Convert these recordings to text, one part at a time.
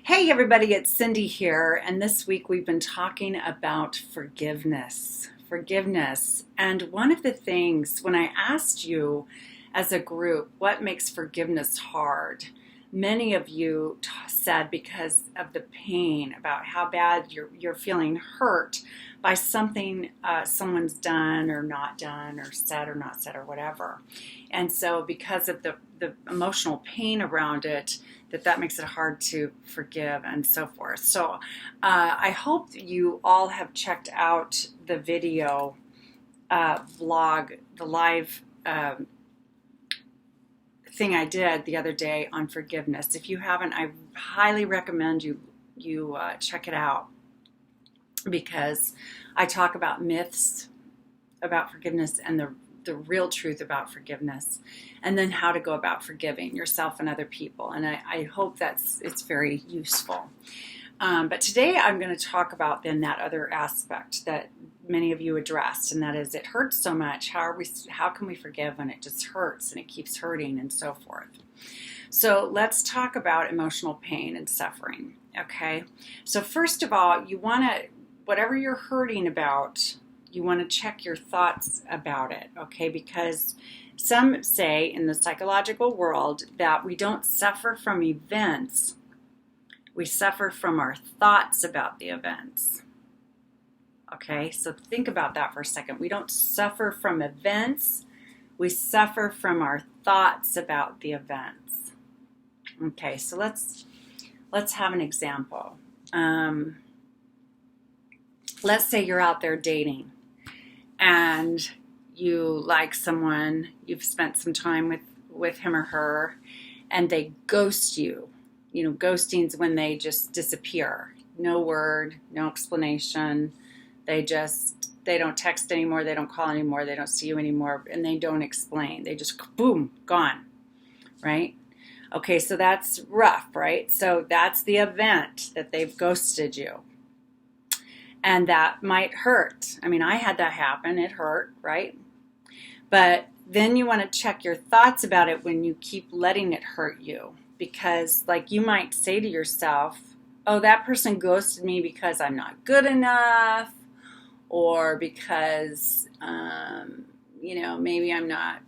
Hey everybody, it's Cindy here, and this week we've been talking about forgiveness. Forgiveness. And one of the things, when I asked you as a group, what makes forgiveness hard? Many of you said because of the pain, about how bad you're feeling hurt by something someone's done or not done or said or not said or whatever. And so because of the emotional pain around it, that makes it hard to forgive and so forth. So I hope you all have checked out the video vlog, the live thing I did the other day on forgiveness. If you haven't, I highly recommend you check it out, because I talk about myths about forgiveness and the real truth about forgiveness, and then how to go about forgiving yourself and other people. And I hope it's very useful. But today I'm going to talk about then that other aspect that many of you addressed, and that is, it hurts so much. How can we forgive when it just hurts and it keeps hurting and so forth? So let's talk about emotional pain and suffering. Okay. So first of all, you want to, whatever you're hurting about, you want to check your thoughts about it. Okay. Because some say in the psychological world that we don't suffer from events. We suffer from our thoughts about the events. Okay, so think about that for a second. We don't suffer from events. We suffer from our thoughts about the events. Okay, so let's have an example. Let's say you're out there dating and you like someone, you've spent some time with him or her, and they ghost you. You know, ghosting's when they just disappear. No word, no explanation. They don't text anymore, they don't call anymore, they don't see you anymore, and they don't explain. They just, boom, gone, right? Okay, so that's rough, right? So that's the event that they've ghosted you. And that might hurt. I mean, I had that happen, it hurt, right? But then you want to check your thoughts about it when you keep letting it hurt you. Because, like, you might say to yourself, oh, that person ghosted me because I'm not good enough, or because, maybe I'm not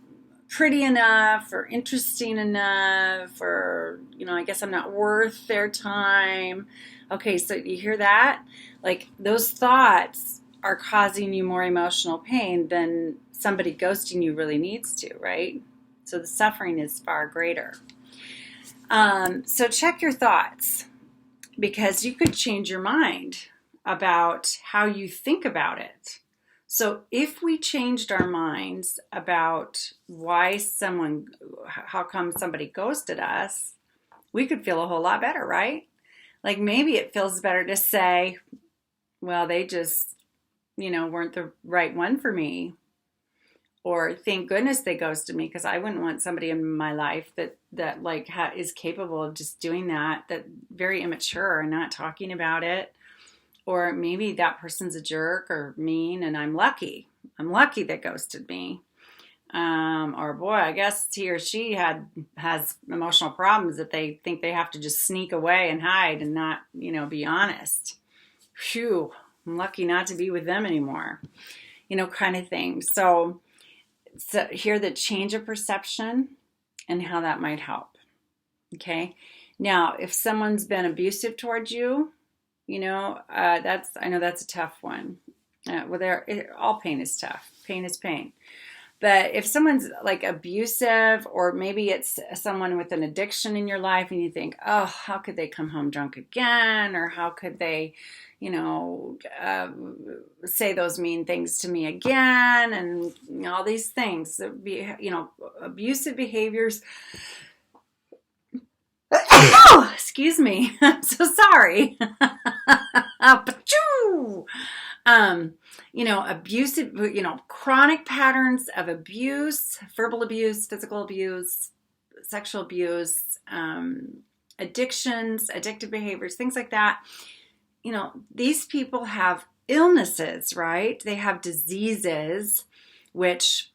pretty enough or interesting enough, or, I guess I'm not worth their time. Okay, so you hear that? Like, those thoughts are causing you more emotional pain than somebody ghosting you really needs to, right? So the suffering is far greater. So check your thoughts, because you could change your mind about how you think about it. So if we changed our minds about how come somebody ghosted us, we could feel a whole lot better, right? Like, maybe it feels better to say, well, they just, weren't the right one for me. Or thank goodness they ghosted me, because I wouldn't want somebody in my life that is capable of just doing that very immature and not talking about it. Or maybe that person's a jerk or mean, and I'm lucky. I'm lucky they ghosted me. Or boy, I guess he or she has emotional problems that they think they have to just sneak away and hide and not, be honest. Phew, I'm lucky not to be with them anymore. Kind of thing. So hear the change of perception and how that might help. Okay. Now, if someone's been abusive towards you, I know that's a tough one. All pain is tough. Pain is pain. But if someone's like abusive, or maybe it's someone with an addiction in your life, and you think, oh, how could they come home drunk again? Or how could they, say those mean things to me again? And all these things, abusive behaviors. Oh, excuse me. I'm so sorry. Abusive, chronic patterns of abuse, verbal abuse, physical abuse, sexual abuse, addictions, addictive behaviors, things like that. These people have illnesses, right? They have diseases which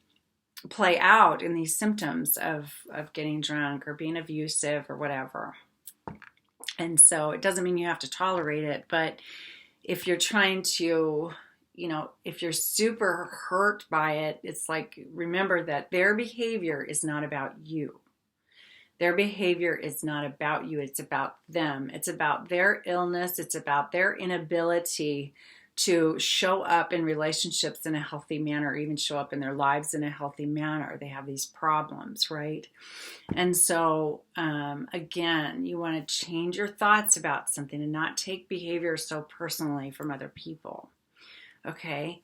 play out in these symptoms of getting drunk or being abusive or whatever. And so it doesn't mean you have to tolerate it, but if you're trying to, if you're super hurt by it, it's like, remember that their behavior is not about you. Their behavior is not about you. It's about them. It's about their illness. It's about their inability to show up in relationships in a healthy manner, or even show up in their lives in a healthy manner. They have these problems, right? And so, again, you want to change your thoughts about something and not take behavior so personally from other people, okay?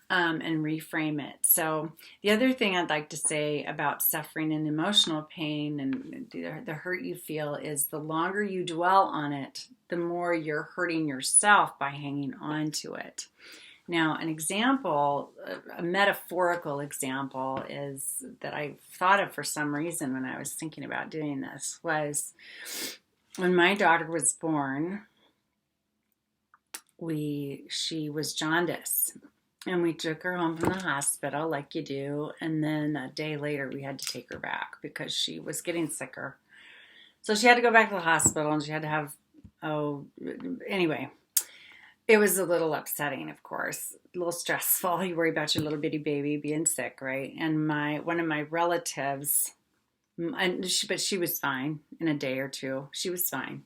And reframe it. So the other thing I'd like to say about suffering and emotional pain and the hurt you feel is the longer you dwell on it, the more you're hurting yourself by hanging on to it. Now, an example, a metaphorical example is that I thought of for some reason when I was thinking about doing this was when my daughter was born, she was jaundice. And we took her home from the hospital like you do. And then a day later, we had to take her back because she was getting sicker. So she had to go back to the hospital and she had to have, anyway, it was a little upsetting, of course, a little stressful. You worry about your little bitty baby being sick, right? And one of my relatives, but she was fine in a day or two. She was fine.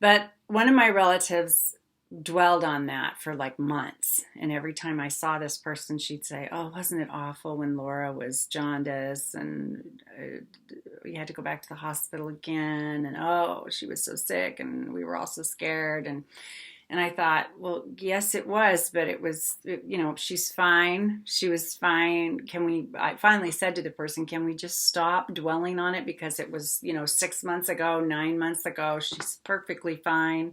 But one of my relatives dwelled on that for like months. And every time I saw this person, she'd say, oh, wasn't it awful when Laura was jaundice and we had to go back to the hospital again. And oh, she was so sick and we were all so scared. And I thought, well, yes, it was, but it was, she's fine. She was fine. I finally said to the person, can we just stop dwelling on it? Because it was, 6 months ago, 9 months ago, she's perfectly fine.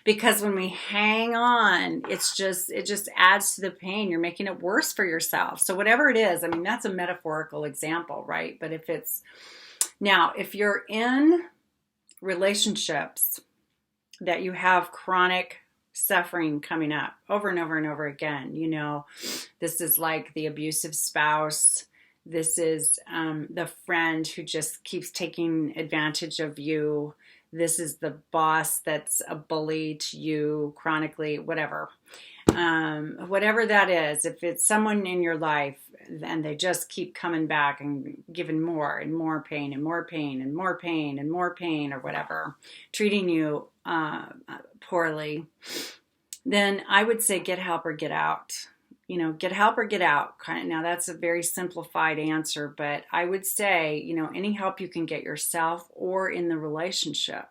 Because when we hang on, it just adds to the pain. You're making it worse for yourself. So whatever it is, that's a metaphorical example, right? But if you're in relationships that you have chronic suffering coming up over and over and over again, this is like the abusive spouse. This is the friend who just keeps taking advantage of you. This is the boss that's a bully to you chronically, whatever. Whatever that is, if it's someone in your life and they just keep coming back and giving more and more pain and more pain and more pain and more pain or whatever, treating you poorly, then I would say get help or get out. Get help or get out. Now that's a very simplified answer, but I would say, any help you can get yourself or in the relationship.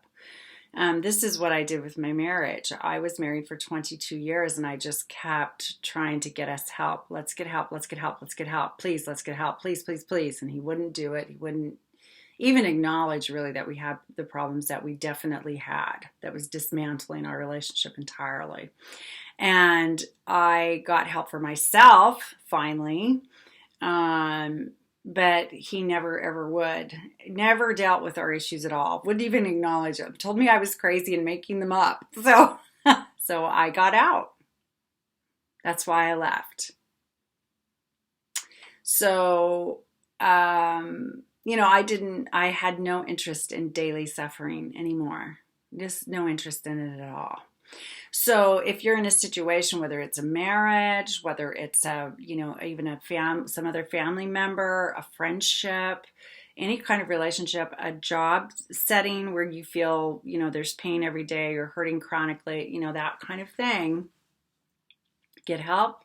This is what I did with my marriage. I was married for 22 years and I just kept trying to get us help. Let's get help. Let's get help. Let's get help. Please, let's get help. Please, please, please. And he wouldn't do it. He wouldn't even acknowledge really that we had the problems that we definitely had that was dismantling our relationship entirely. And I got help for myself finally, but he never ever would. Never dealt with our issues at all. Wouldn't even acknowledge them. Told me I was crazy and making them up. So I got out. That's why I left. So, I had no interest in daily suffering anymore. Just no interest in it at all. So if you're in a situation, whether it's a marriage, whether it's even some other family member, a friendship, any kind of relationship, a job setting where you feel, there's pain every day, you're hurting chronically, that kind of thing, get help.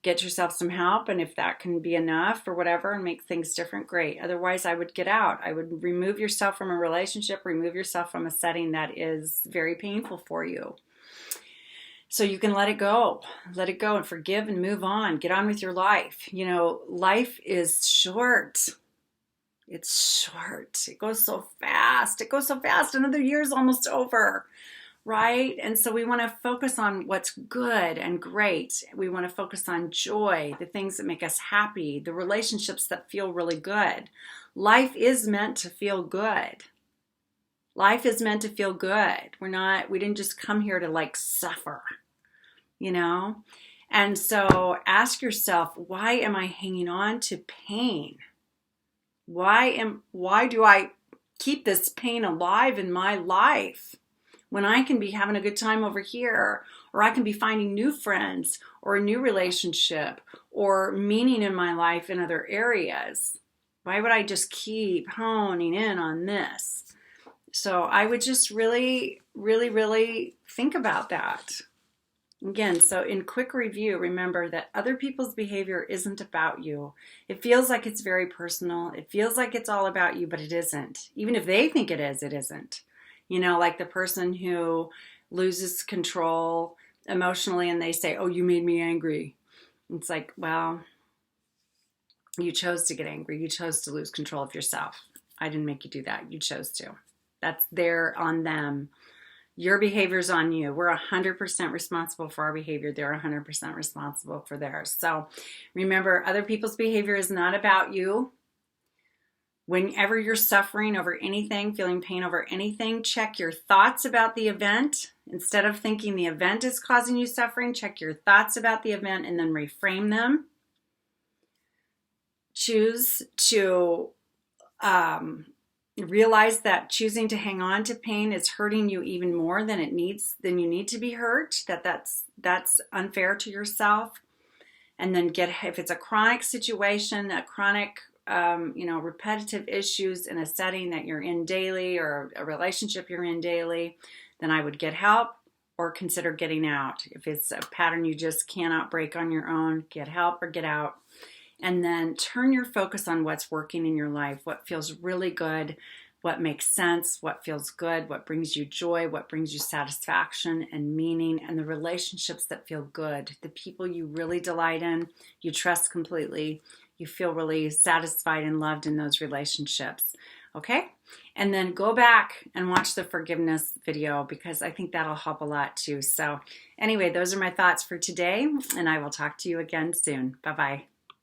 Get yourself some help, and if that can be enough or whatever and make things different, great. Otherwise, I would get out. I would remove yourself from a relationship, remove yourself from a setting that is very painful for you. So you can let it go and forgive and move on. Get on with your life. Life is short. It's short. It goes so fast. Another year's almost over. Right? And so we want to focus on what's good and great. We want to focus on joy, the things that make us happy, the relationships that feel really good. Life is meant to feel good. Life is meant to feel good. We didn't just come here to suffer, And so ask yourself, why am I hanging on to pain? Why do I keep this pain alive in my life when I can be having a good time over here, or I can be finding new friends or a new relationship or meaning in my life in other areas? Why would I just keep honing in on this? So I would just really, really, really think about that. Again, so in quick review, remember that other people's behavior isn't about you. It feels like it's very personal. It feels like it's all about you, but it isn't. Even if they think it is, it isn't. You know, like the person who loses control emotionally and they say, oh, you made me angry. It's like, well, you chose to get angry. You chose to lose control of yourself. I didn't make you do that. You chose to. That's there on them. Your behavior's on you. We're 100% responsible for our behavior. They're 100% responsible for theirs. So remember, other people's behavior is not about you. Whenever you're suffering over anything, feeling pain over anything, check your thoughts about the event. Instead of thinking the event is causing you suffering, check your thoughts about the event and then reframe them. Choose to realize that choosing to hang on to pain is hurting you even more than you need to be hurt, that's unfair to yourself. And then if it's a chronic situation, a chronic repetitive issues in a setting that you're in daily or a relationship you're in daily, then I would get help or consider getting out. If it's a pattern you just cannot break on your own, get help or get out. And then turn your focus on what's working in your life, what feels really good, what makes sense, what feels good, what brings you joy, what brings you satisfaction and meaning, and the relationships that feel good, the people you really delight in, you trust completely, you feel really satisfied and loved in those relationships. Okay? And then go back and watch the forgiveness video because I think that'll help a lot too. So anyway, those are my thoughts for today, and I will talk to you again soon. Bye-bye.